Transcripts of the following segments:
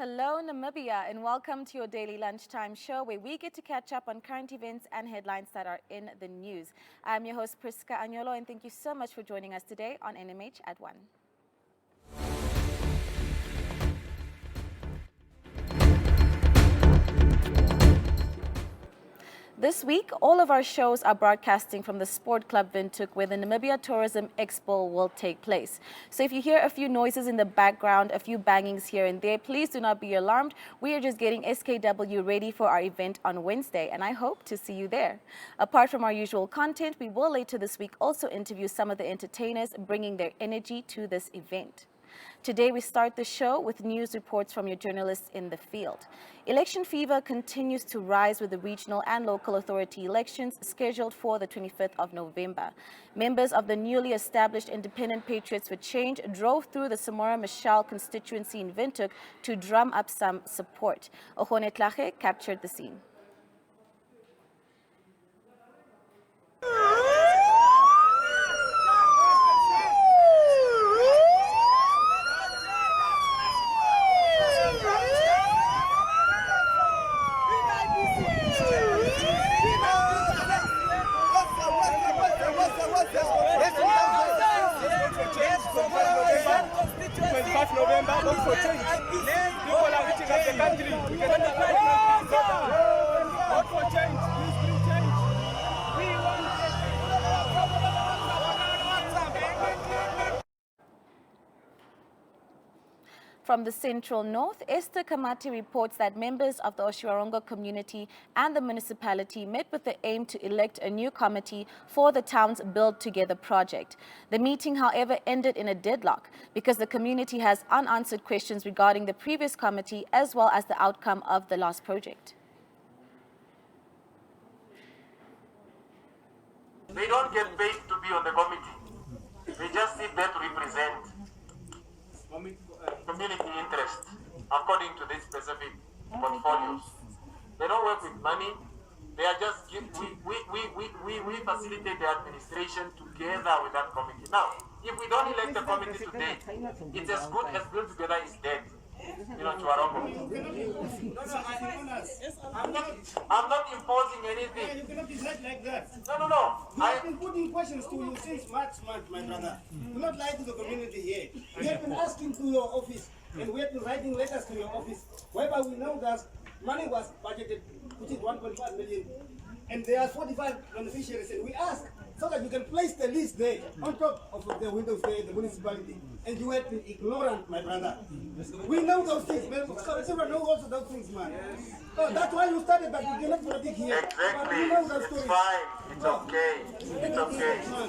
Hello, Namibia, and welcome to your daily lunchtime show where we get to catch up on current events and headlines that are in the news. I'm your host, Priska Agnolo, and thank you so much for joining us today on NMH at 1. This week, all of our shows are broadcasting from the Sport Club Windhoek, where the Namibia Tourism Expo will take place. So if you hear a few noises in the background, a few bangings here and there, please do not be alarmed. We are just getting SKW ready for our event on Wednesday, and I hope to see you there. Apart from our usual content, we will later this week also interview some of the entertainers bringing their energy to this event. Today, we start the show with news reports from your journalists in the field. Election fever continues to rise with the regional and local authority elections scheduled for the 25th of November. Members of the newly established Independent Patriots for Change drove through the Samora Machel constituency in Windhoek to drum up some support. Ohone Tlache captured the scene. From the Central North, Esther Kamati reports that members of the Oshiwarongo community and the municipality met with the aim to elect a new committee for the town's Build Together project. The meeting, however, ended in a deadlock because the community has unanswered questions regarding the previous committee as well as the outcome of the last project. They don't get paid to be on the committee. They just sit there to represent community interest according to these specific portfolios. They don't work with money. They are just we facilitate the administration together with that committee. Now, if we don't elect the committee today, it's as good as Build Together is dead. You know, Chuarongo. I'm not imposing anything. You cannot decide like that. No. I've been putting questions to you since March month, my brother. Do not lie to the community here. We have been asking to your office, and we have been writing letters to your office, whereby we know that money was budgeted, which is 1.5 million, and there are 45 beneficiaries, and we ask so that you can place the list there on top of the windows there in the municipality. And you have been ignorant, my brother. We know those things, man. Everyone knows also those things, man. So that's why you started, but you cannot predict here. Exactly. We know those It's stories. fine. It's okay. It's okay.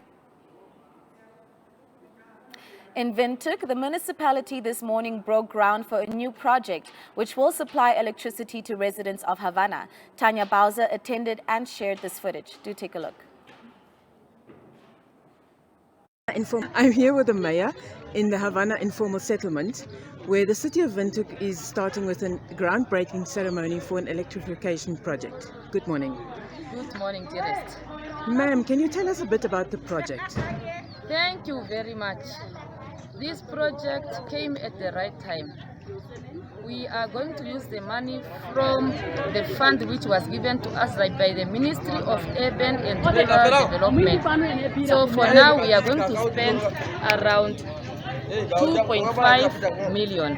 In Windhoek, the municipality this morning broke ground for a new project which will supply electricity to residents of Havana. Tanya Bowser attended and shared this footage. Do take a look. I'm here with the mayor in the Havana informal settlement, where the city of Windhoek is starting with a groundbreaking ceremony for an electrification project. Good morning. Good morning, dearest. Ma'am, can you tell us a bit about the project? Thank you very much. This project came at the right time. We are going to use the money from the fund which was given to us by the Ministry of Urban and Rural Development. So for now, we are going to spend around 2.5 million.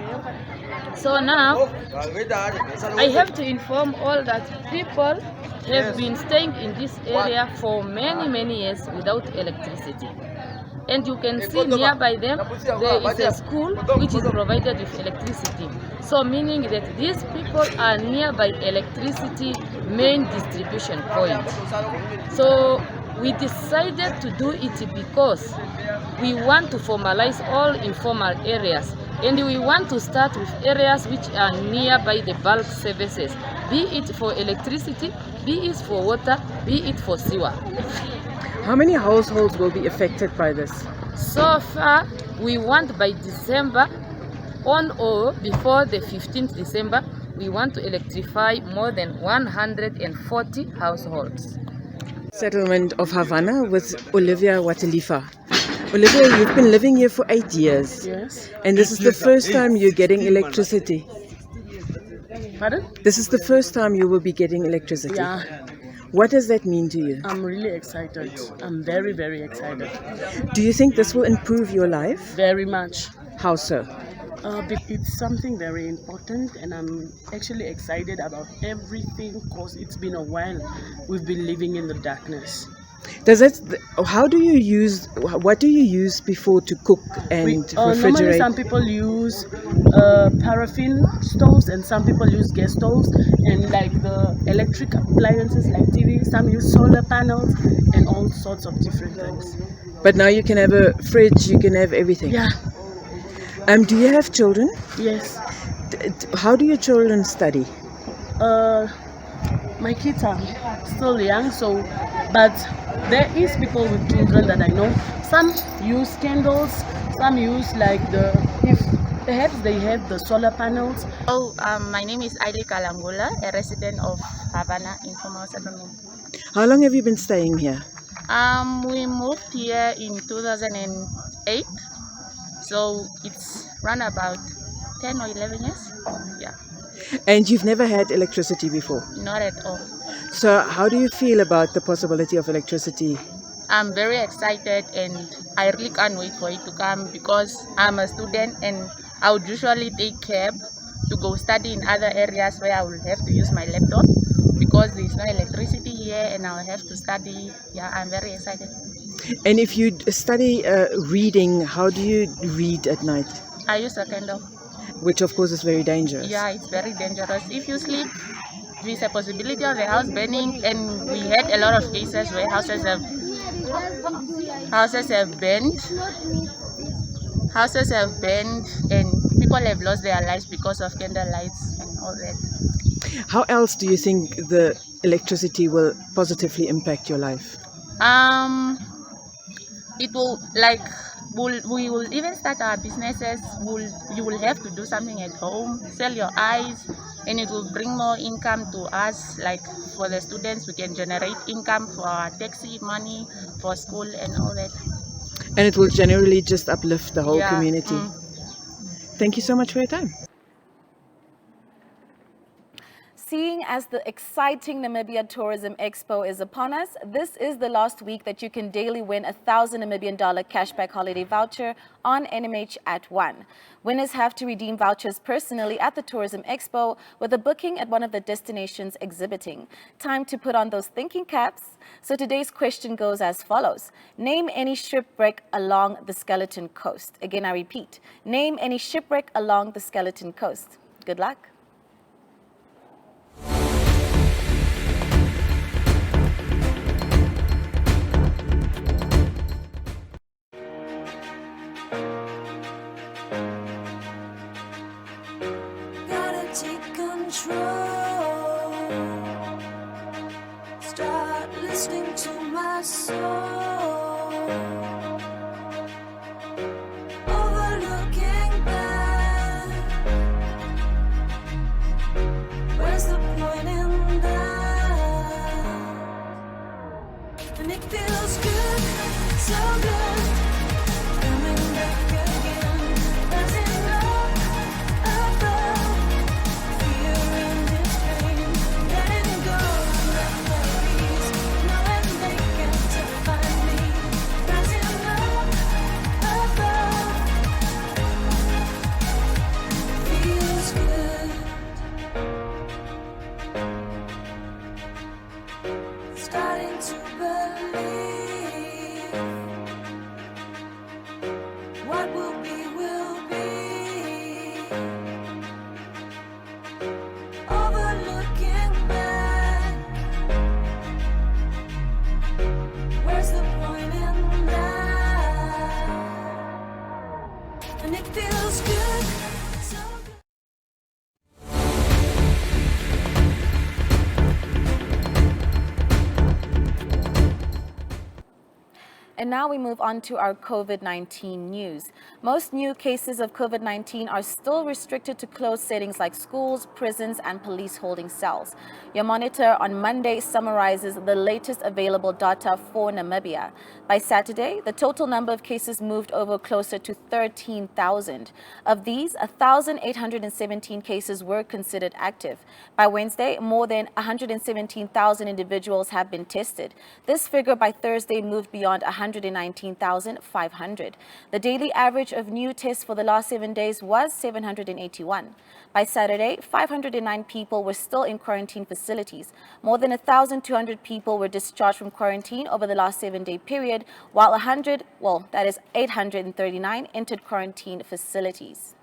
So now, I have to inform all that people have been staying in this area for many years without electricity. And you can see nearby them, there is a school which is provided with electricity. So meaning that these people are nearby electricity main distribution point. So we decided to do it because we want to formalize all informal areas. And we want to start with areas which are nearby the bulk services, be it for electricity, be it for water, be it for sewer. How many households will be affected by this? So far, we want by December, on or before the 15th December, we want to electrify more than 140 households. Settlement of Havana with Olivia Watalifa. Olivia, you've been living here for 8 years. Yes. And this is the first time you're getting electricity. Pardon? This is the first time you will be getting electricity. Yeah, What does that mean to you? I'm really excited. I'm very, very excited. Do you think this will improve your life? Very much. How so? It's something very important, and I'm actually excited about everything because it's been a while we've been living in the darkness. Does it? How do you use? What do you use before to cook and Normally, refrigerate? some people use paraffin stoves, and some people use gas stoves, and like the electric appliances like TV. Some use solar panels and all sorts of different things. But now you can have a fridge. You can have everything. Yeah. Do you have children? Yes. How do your children study? My kids are still young, but there is people with children that I know. Some use candles, some use if perhaps they have the solar panels. My name is Aili Kalangula, a resident of Havana Informal Settlement. How long have you been staying here? We moved here in 2008, so it's run about 10 or 11 years. Yeah, And you've never had electricity before. not at all. So how do you feel about the possibility of electricity? I'm very excited and I really can't wait for it to come because I'm a student and I would usually take cab to go study in other areas where I will have to use my laptop because there's no electricity here and I'll have to study. Yeah, I'm very excited. And if you study reading, how do you read at night? I use a candle. Which of course is very dangerous. Yeah, it's very dangerous. If you sleep, there's a possibility of the house burning, and we had a lot of cases where houses have burned, and people have lost their lives because of candle lights and all that. How else do you think the electricity will positively impact your life? It will we will even start our businesses. You will have to do something at home, sell your eyes, and it will bring more income to us. Like for the students, we can generate income for our taxi money for school and all that. And it will generally just uplift the whole Yeah, community. Thank you so much for your time. Seeing as the exciting Namibia Tourism Expo is upon us, this is the last week that you can daily win a $1,000 Namibian cashback holiday voucher on NMH at 1. Winners have to redeem vouchers personally at the Tourism Expo with a booking at one of the destinations exhibiting. Time to put on those thinking caps. So today's question goes as follows. Name any shipwreck along the Skeleton Coast. Again, I repeat, name any shipwreck along the Skeleton Coast. Good luck. Take control. Start listening to my soul. Overlooking back. Where's the point in that? And it feels good, so good. Coming back again. There's enough above. Starting to believe what will be, will be. Overlooking back. Where's the point in that? And it feels good, so good. And now we move on to our COVID-19 news. Most new cases of COVID-19 are still restricted to closed settings like schools, prisons, and police holding cells. Your monitor on Monday summarizes the latest available data for Namibia. By Saturday, the total number of cases moved over closer to 13,000. Of these, 1,817 cases were considered active. By Wednesday, more than 117,000 individuals have been tested. This figure by Thursday moved beyond 119,500. The daily average of new tests for the last 7 days was 781. By Saturday, 509 people were still in quarantine facilities. More than 1,200 people were discharged from quarantine over the last 7-day period, while 839 entered quarantine facilities.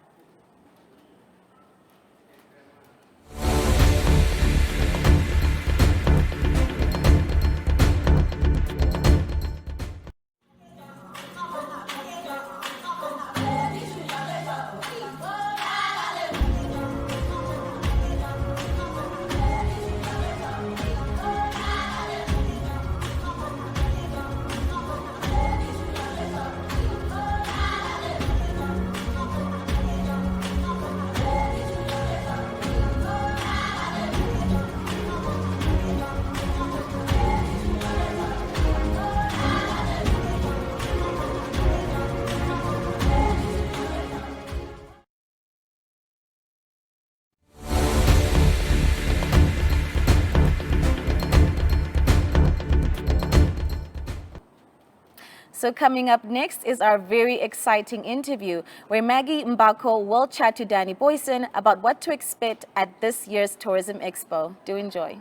So coming up next is our very exciting interview where Maggie Mbako will chat to Danny Boyson about what to expect at this year's Tourism Expo. Do enjoy.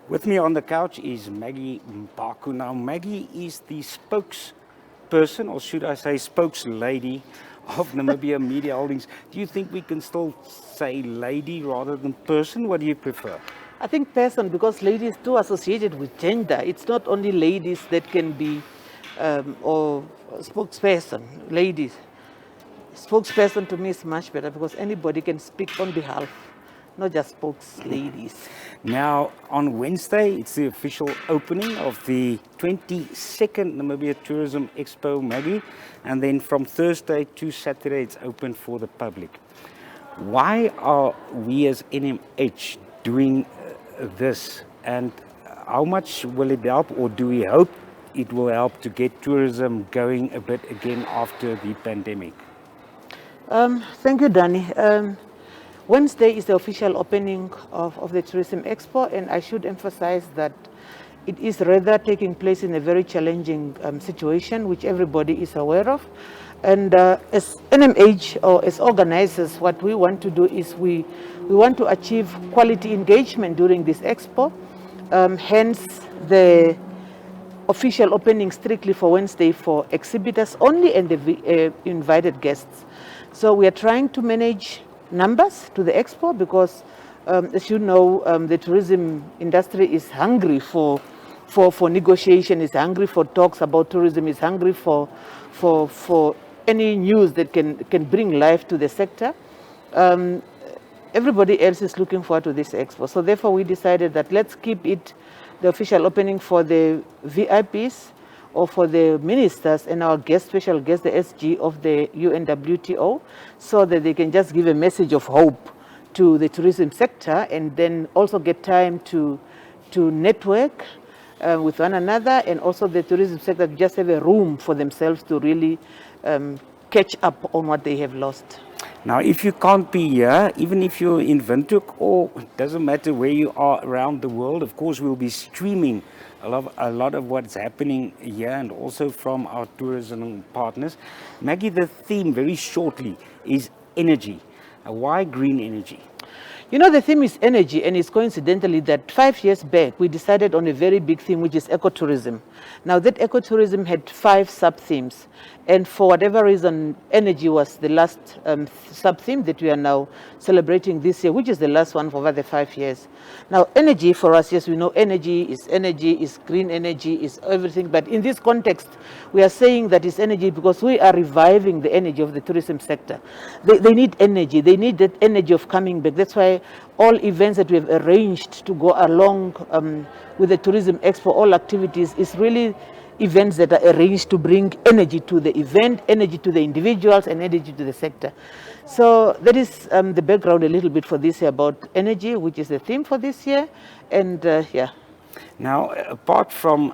With me on the couch is Maggie Mbako. Now, Maggie is the spokesperson, or should I say spokeslady, of Namibia Media Holdings. Do you think we can still say lady rather than person? What do you prefer? I think person, because lady is too associated with gender. It's not only ladies that can be, or spokesperson, ladies. Spokesperson to me is much better because anybody can speak on behalf, not just spokesladies. Now, on Wednesday, it's the official opening of the 22nd Namibia Tourism Expo, Maggie. And then from Thursday to Saturday, it's open for the public. Why are we as NMH doing this? And how much will it help, or do we hope it will help to get tourism going a bit again after the pandemic? Thank you, Danny. Wednesday is the official opening of the Tourism Expo, and I should emphasize that it is rather taking place in a very challenging situation, which everybody is aware of. And as NMH, or as organizers, what we want to do is we want to achieve quality engagement during this expo. Hence, the official opening strictly for Wednesday for exhibitors only and the invited guests. So we are trying to manage numbers to the expo because, as you know, the tourism industry is hungry for negotiation, is hungry for talks about tourism, is hungry for any news that can bring life to the sector. Everybody else is looking forward to this expo. So therefore we decided that let's keep it the official opening for the VIPs or for the ministers and our special guest, the SG of the UNWTO, so that they can just give a message of hope to the tourism sector and then also get time to network with one another, and also the tourism sector just have a room for themselves to really catch up on what they have lost. Now, if you can't be here, even if you're in Windhoek, or it doesn't matter where you are around the world, of course, we'll be streaming a lot of what's happening here and also from our tourism partners. Maggie, the theme very shortly is energy. Why green energy? You know, the theme is energy, and it's coincidentally that 5 years back we decided on a very big theme, which is ecotourism. Now, that ecotourism had 5 sub-themes, and for whatever reason, energy was the last sub-theme that we are now celebrating this year, which is the last one for over the 5 years. Now, energy for us, yes, we know energy, is green energy, is everything, but in this context, we are saying that it's energy because we are reviving the energy of the tourism sector. They need energy, they need that energy of coming back. That's why all events that we have arranged to go along with the Tourism Expo, all activities, is really events that are arranged to bring energy to the event, energy to the individuals, and energy to the sector. So that is the background a little bit for this year about energy, which is the theme for this year. And yeah. Now, apart from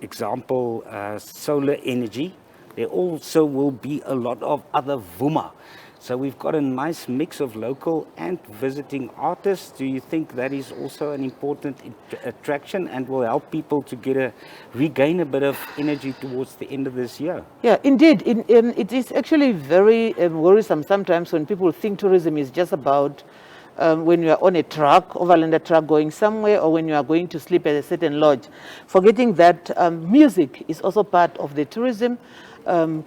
example, solar energy, there also will be a lot of other Vuma. So we've got a nice mix of local and visiting artists. Do you think that is also an important attraction and will help people to regain a bit of energy towards the end of this year? Yeah, indeed. It is actually very worrisome sometimes when people think tourism is just about when you are on a truck, overlander truck going somewhere, or when you are going to sleep at a certain lodge, forgetting that music is also part of the tourism.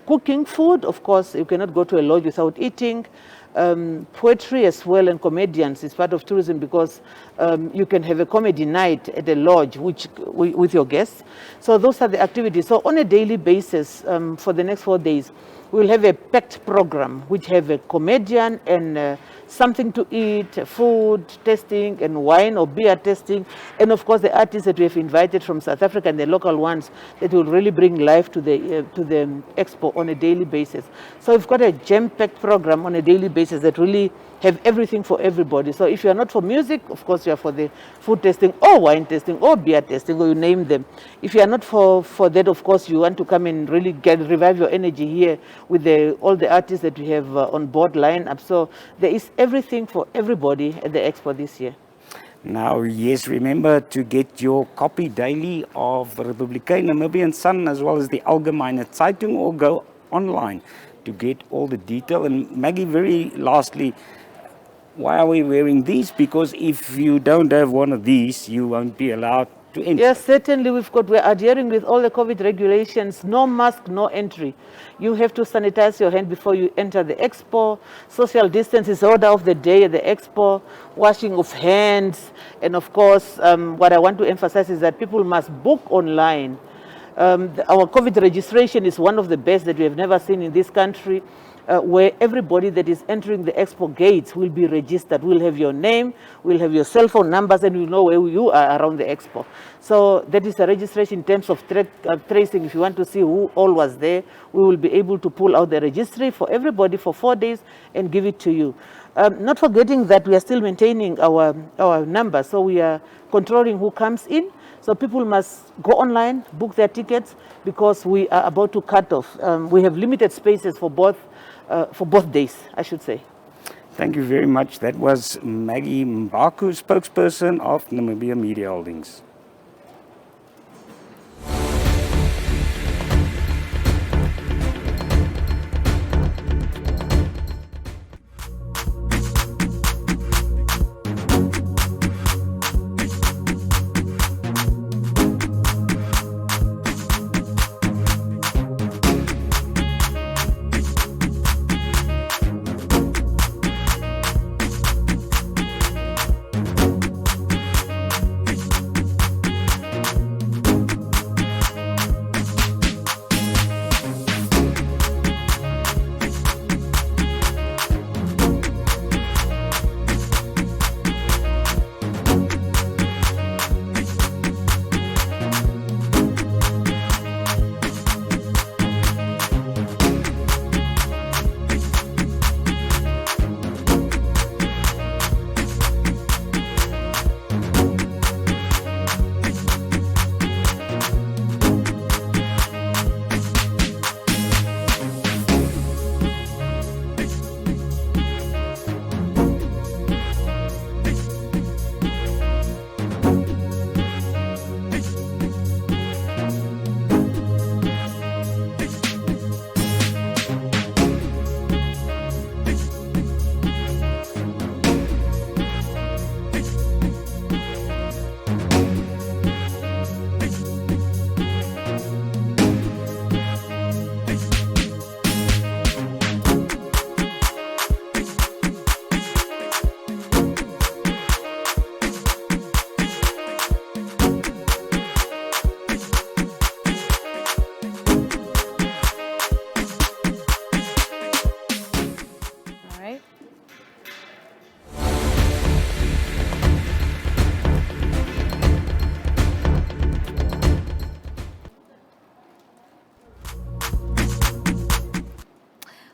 Cooking food, of course, you cannot go to a lodge without eating. Poetry as well, and comedians is part of tourism because you can have a comedy night at a lodge with your guests. So those are the activities. So on a daily basis, for the next 4 days, we'll have a packed program which have a comedian and something to eat, food tasting, and wine or beer tasting, and of course the artists that we have invited from South Africa and the local ones that will really bring life to the expo on a daily basis. So we've got a jam-packed program on a daily basis that really have everything for everybody. So if you are not for music, of course you are for the food tasting or wine tasting or beer tasting, or you name them. If you are not for that, of course you want to come and really revive your energy here with all the artists that we have on board lineup. So there is everything for everybody at the expo this year. Now, yes, remember to get your copy daily of the Republikein Namibian Sun as well as the Algemeine Zeitung, or go online to get all the detail. And Maggie, very lastly, why are we wearing these? Because if you don't have one of these, you won't be allowed to enter. Yes, certainly we're adhering with all the COVID regulations. No mask, no entry. You have to sanitize your hand before you enter the expo. Social distance is order of the day at the expo. Washing of hands. And of course, what I want to emphasize is that people must book online. Our COVID registration is one of the best that we have never seen in this country. Where everybody that is entering the expo gates will be registered. We'll have your name, we'll have your cell phone numbers, and we'll know where you are around the expo. So that is a registration in terms of tracing. If you want to see who all was there, we will be able to pull out the registry for everybody for 4 days and give it to you. Not forgetting that we are still maintaining our numbers, so we are controlling who comes in. So people must go online, book their tickets, because we are about to cut off. We have limited spaces for both days, I should say. Thank you very much. That was Maggie Mbaku, spokesperson of Namibia Media Holdings.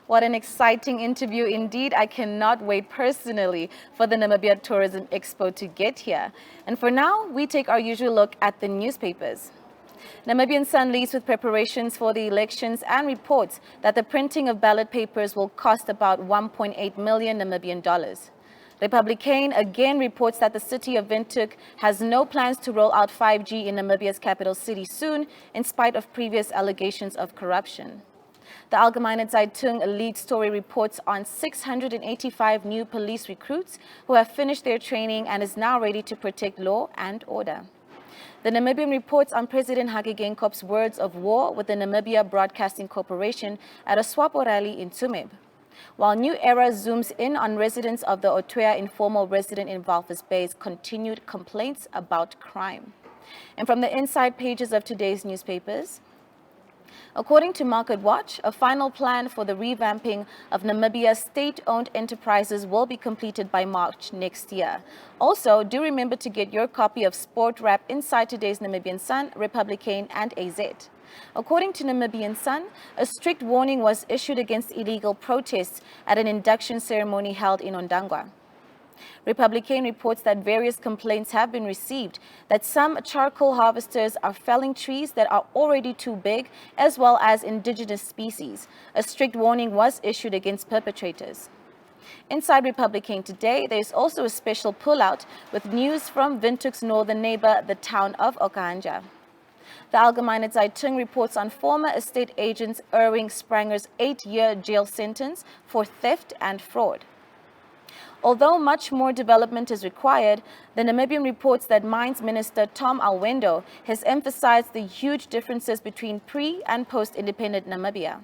What an exciting interview indeed. I cannot wait personally for the Namibia Tourism Expo to get here. And for now, we take our usual look at the newspapers. Namibian Sun leads with preparations for the elections and reports that the printing of ballot papers will cost about 1.8 million Namibian dollars. Republican again reports that the city of Windhoek has no plans to roll out 5G in Namibia's capital city soon, in spite of previous allegations of corruption. The Algemeine Zeitung lead story reports on 685 new police recruits who have finished their training and is now ready to protect law and order. The Namibian reports on President Hage Geingoob's words of war with the Namibia Broadcasting Corporation at a SWAPO rally in Tsumeb. While New Era zooms in on residents of the Otoya informal resident in Walvis Bay's continued complaints about crime. And from the inside pages of today's newspapers, according to Market Watch, a final plan for the revamping of Namibia's state-owned enterprises will be completed by March next year. Also, do remember to get your copy of Sport Wrap inside today's Namibian Sun, Republican, and AZ. According to Namibian Sun, a strict warning was issued against illegal protests at an induction ceremony held in Ondangwa. Republican reports that various complaints have been received that some charcoal harvesters are felling trees that are already too big, as well as indigenous species. A strict warning was issued against perpetrators. Inside Republican today, there is also a special pullout with news from Windhoek's northern neighbor, the town of Okahanja. The Algemeine Zeitung reports on former estate agent Erwin Spranger's 8-year jail sentence for theft and fraud. Although much more development is required, the Namibian reports that Mines Minister Tom Alwendo has emphasized the huge differences between pre- and post-independent Namibia.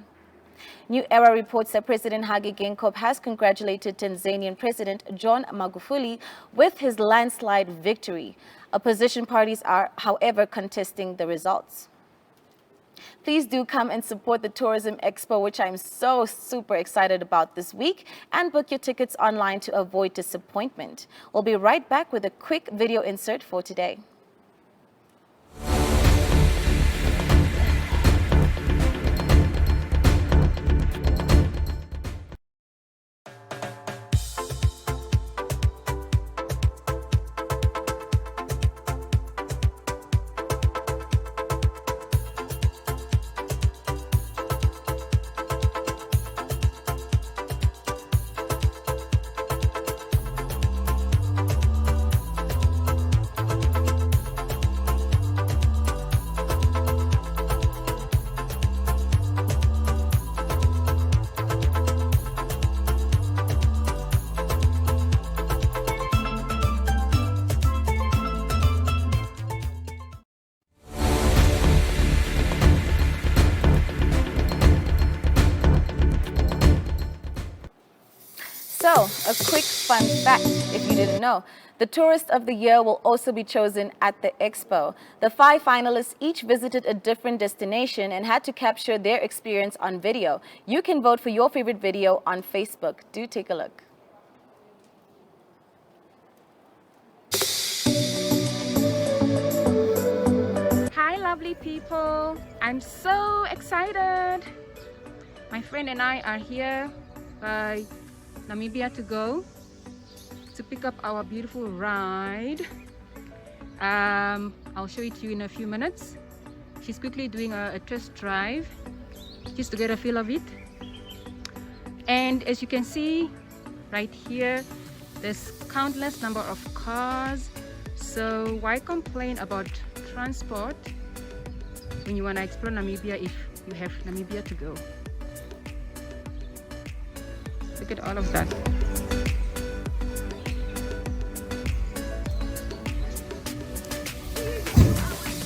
New Era reports that President Hage Geingob has congratulated Tanzanian President John Magufuli with his landslide victory. Opposition parties are, however, contesting the results. Please do come and support the Tourism Expo, which I'm so super excited about this week, and book your tickets online to avoid disappointment. We'll be right back with a quick video insert for today. So, a quick fun fact, if you didn't know. The Tourist of the Year will also be chosen at the Expo. The 5 finalists each visited a different destination and had to capture their experience on video. You can vote for your favorite video on Facebook. Do take a look. Hi lovely people, I'm so excited. My friend and I are here by Namibia to go to pick up our beautiful ride. I'll show it to you in a few minutes. She's quickly doing a test drive just to get a feel of it. And as you can see right here, there's countless number of cars. So why complain about transport when you want to explore Namibia if you have Namibia to go? Look at all of that.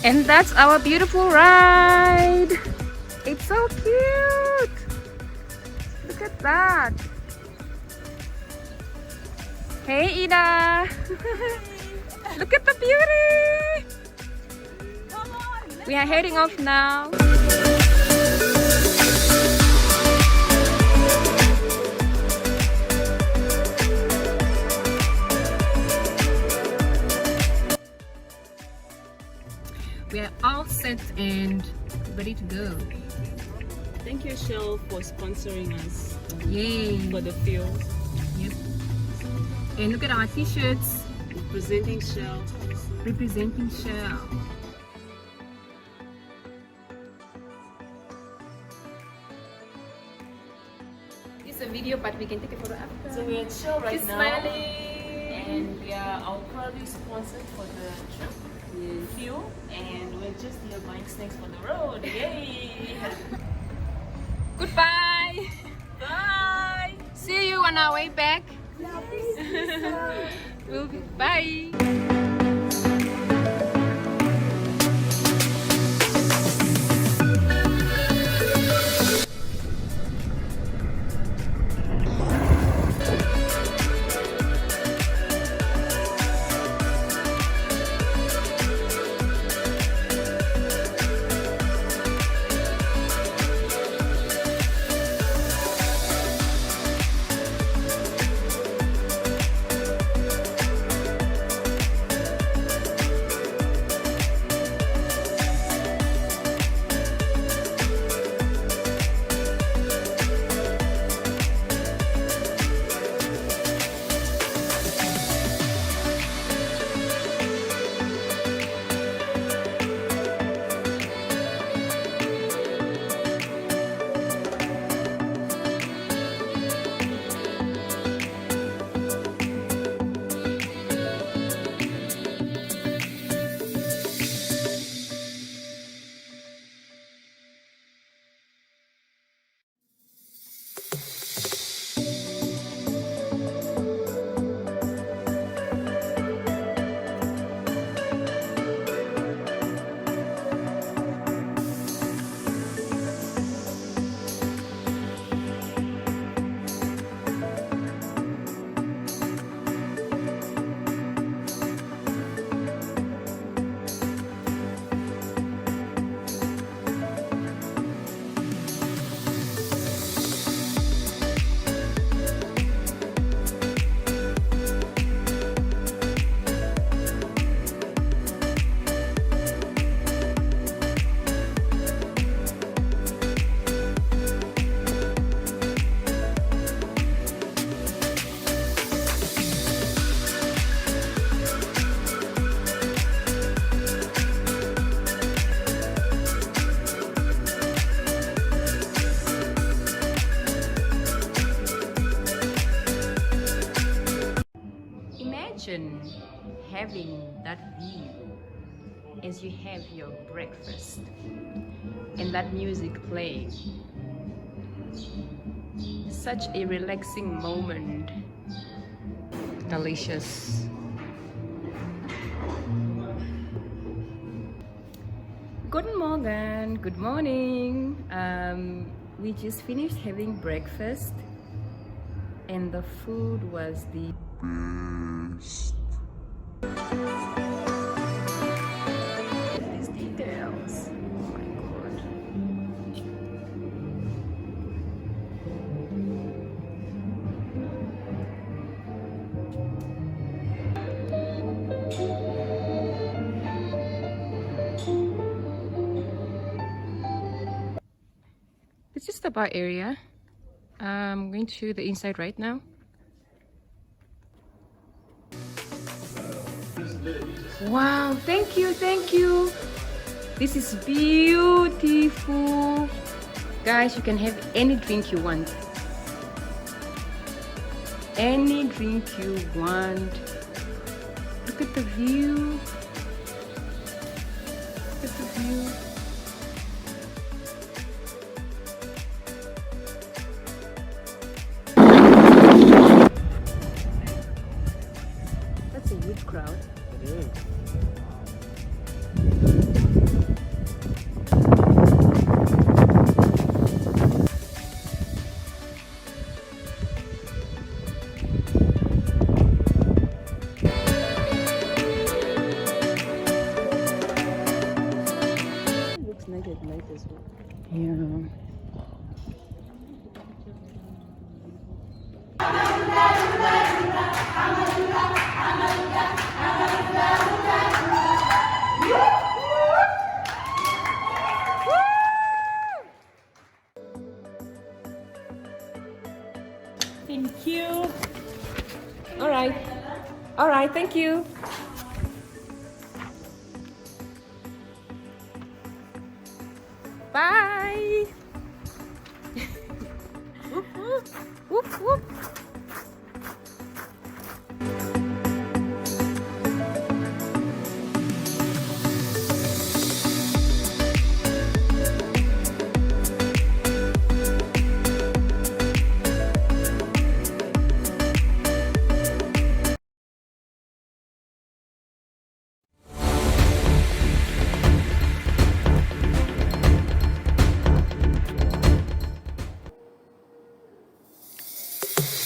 And that's our beautiful ride. It's so cute. Look at that. Hey Ida. Look at the beauty. We are heading off now. We are all set and ready to go. Thank you, Shell, for sponsoring us Yay! for the field. Yep. And look at our t-shirts Presenting Shell. representing Shell. It's a video, but we can take a photo after. So we're at Shell right She's now. smiling. And we are our proudly sponsored for the trip. Fuel. And we're just here buying snacks for the road. Yay! Goodbye. Bye! See you on our way back. We'll be bye. Imagine having that view as you have your breakfast and that music playing. Such a relaxing moment. Delicious. Guten Morgen, good morning. We just finished having breakfast and the food was the best. These details. Oh my god. This is the bar area. I'm going to show you the inside right now. Wow, thank you, thank you. This is beautiful. Guys, you can have any drink you want. Any drink you want. Look at the view. Look at the view. That's a huge crowd. It is. Bye. Thank you. Bye. Whoop, whoop.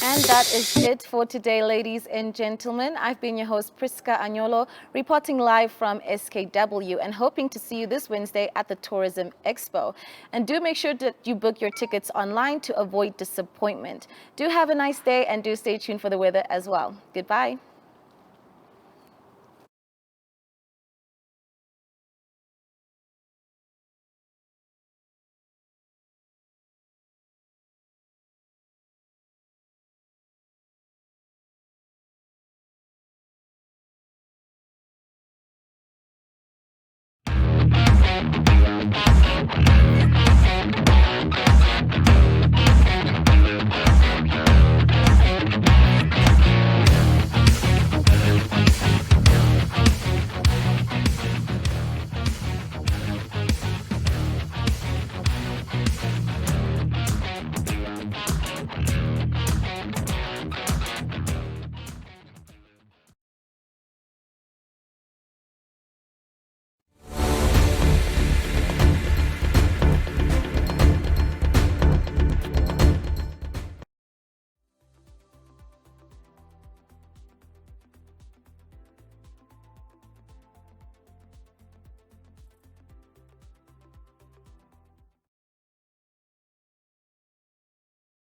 And that is it for today, ladies and gentlemen. I've been your host, Priska Agnolo, reporting live from SKW and hoping to see you this Wednesday at the Tourism Expo. And do make sure that you book your tickets online to avoid disappointment. Do have a nice day and do stay tuned for the weather as well. Goodbye.